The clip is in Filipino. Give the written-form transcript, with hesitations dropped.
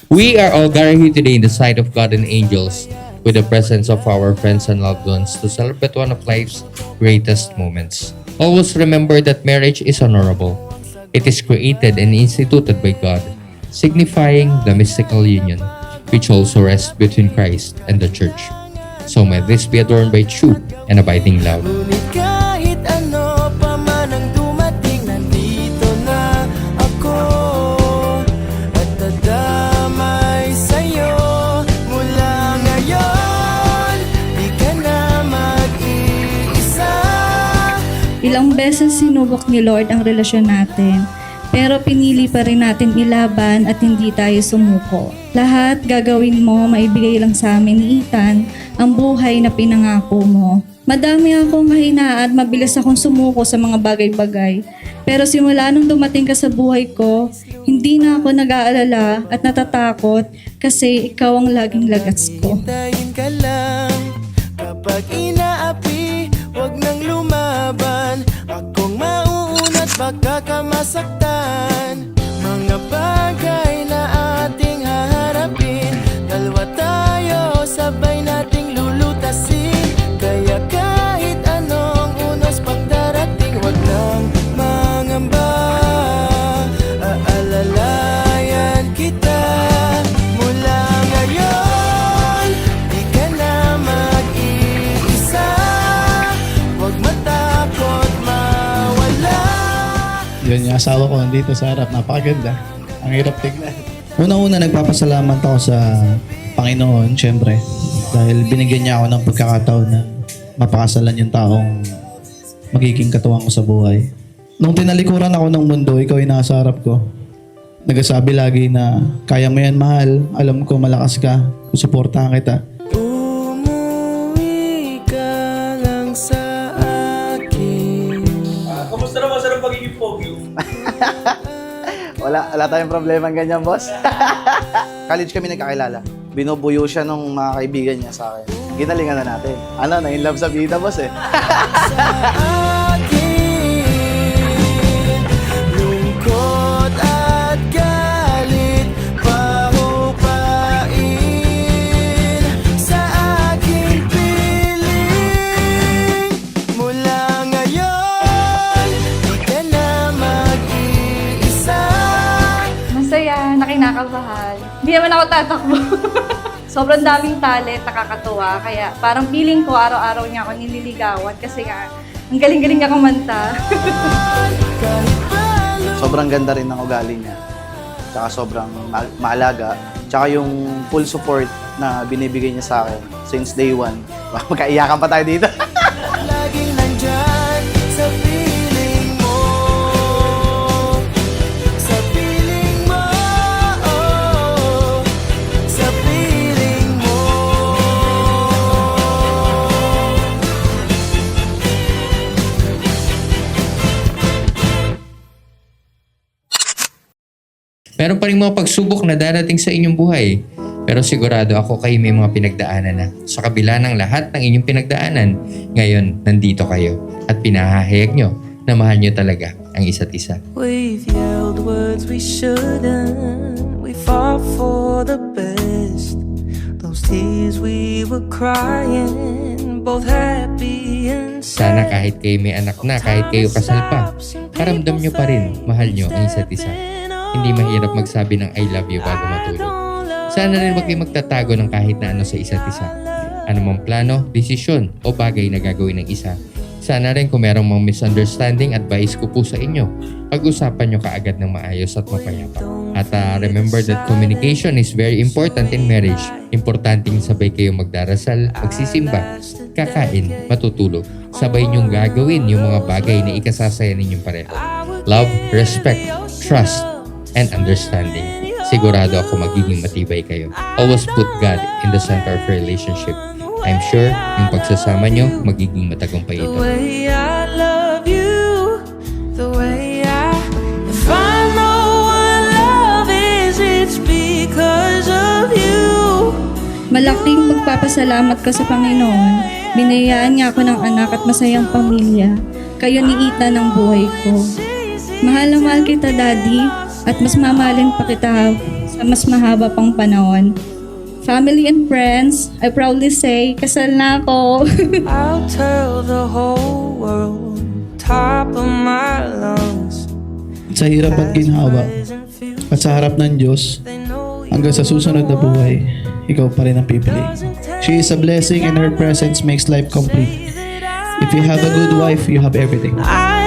We are all gathered here today in the sight of God and angels with the presence of our friends and loved ones to celebrate one of life's greatest moments. Always remember that marriage is honorable. It is created and instituted by God, signifying the mystical union, which also rests between Christ and the Church. So may this be adorned by true and abiding love. Ngunit kahit ano pa man ang dumating, nandito na ako at dadamay sa'yo mula ngayon. Di ka na mag-iisa. Ilang beses sinubok ni Lord ang relasyon natin, pero pinili pa rin natin ilaban at hindi tayo sumuko. Lahat gagawin mo, maibigay lang sa amin ni Ethan ang buhay na pinangako mo. Madami akong kahinaan at mabilis akong sumuko sa mga bagay-bagay. Pero simula nung dumating ka sa buhay ko, hindi na ako nag-aalala at natatakot kasi ikaw ang laging lagats ko. Hintayin ka lang kapag inaapi, wag nang lumaban. Akong mauunat, baka ka masaktan. Mga bagay na ating haharapin, dalawa tayo, sabay nating lulutasin. Kaya kahit anong unos pang darating, wag nang mangamba. Aalalayan kita mula ngayon. Di ka na mag-iisa. Wag matakot mawala. Yun, yung asawa ko nandito sa harap. Napakaganda. Ang hirap tignan. Unang-una, nagpapasalamat ako sa Panginoon, syempre. Dahil binigyan niya ako ng pagkakataon na mapakasalan yung taong magiging katuwang ko sa buhay. Nung tinalikuran ako ng mundo, ikaw yung nasa harap ko. Nagsasabi lagi na, kaya mo yan, mahal. Alam ko, malakas ka. Susuportahan kita. Umuwi ka lang sa akin. Kamusta naman sa pagiging pogi? Wala tayong problema ganyan, boss. College kami nagkakilala. Binubuyo siya nung mga kaibigan niya sa akin. Ginalingan na natin. Ano, na in love sa vida, boss eh. Lungkot at galit pahupain sa aking piling. Mula ngayon, di ka na mag-iisa. Masaya, nakinakabahan. Hindi naman ako tatakbo. Sobrang daming talent, nakakatuwa. Kaya parang feeling ko araw-araw niya ako nililigawan kasi nga, ang galing-galing niya kumanta. Sobrang ganda rin ng ugali niya. Tsaka sobrang maalaga. Tsaka yung full support na binibigay niya sa akin since day one. Magkaiyakan pa tayo dito. Laging nandyan sa piling mo. Sa piling mo, oh, sa piling mo. Meron pa rin mga pagsubok na darating sa inyong buhay. Pero sigurado ako kayo may mga pinagdaanan na. Sa kabila ng lahat ng inyong pinagdaanan, ngayon nandito kayo at pinahahayag nyo na mahal nyo talaga ang isa't isa. We've yelled words we shouldn't. We fought for the best. Those tears we were crying, both happy and Sana sad. kahit kayo may anak na, kahit kayo kasal pa, karamdam nyo pa rin mahal nyo ang isa't isa. Hindi mahirap magsabi ng I love you bago matulog. Sana rin wag kayo magtatago ng kahit na ano sa isa't isa. Ano mang plano, desisyon o bagay na gagawin ng isa. Sana rin kung merong mga misunderstanding, advice ko po sa inyo. Pag-usapan nyo kaagad ng maayos at mapayapa. At remember that communication is very important in marriage. Importanteng sabay kayo magdarasal, magsisimba, kakain, matutulog. Sabay nyong gagawin yung mga bagay na ikasasaya ninyong pareho. Love, respect, trust, and understanding. Sigurado ako magiging matibay kayo. Always put God in the center of your relationship. I'm sure yung pagsasama nyo magiging matagumpay The ito. way I love you, the way if I know what love is, it's because of you. Malaking magpapasalamat ko sa Panginoon. Binayaan niya ako ng anak at masayang pamilya. Kayo ni Ethan ng buhay ko. Mahal na mahal kita, Daddy. At mas mamahalin pa kita sa mas mahaba pang panahon. Family and friends, I proudly say, kasal na ako. I'll tell the whole world, top of my lungs. Sa hirap at ginhawa at sa harap ng Diyos, hanggang sa susunod na buhay, ikaw pa rin ang pipili. She is a blessing and her presence makes life complete. If you have a good wife, you have everything. I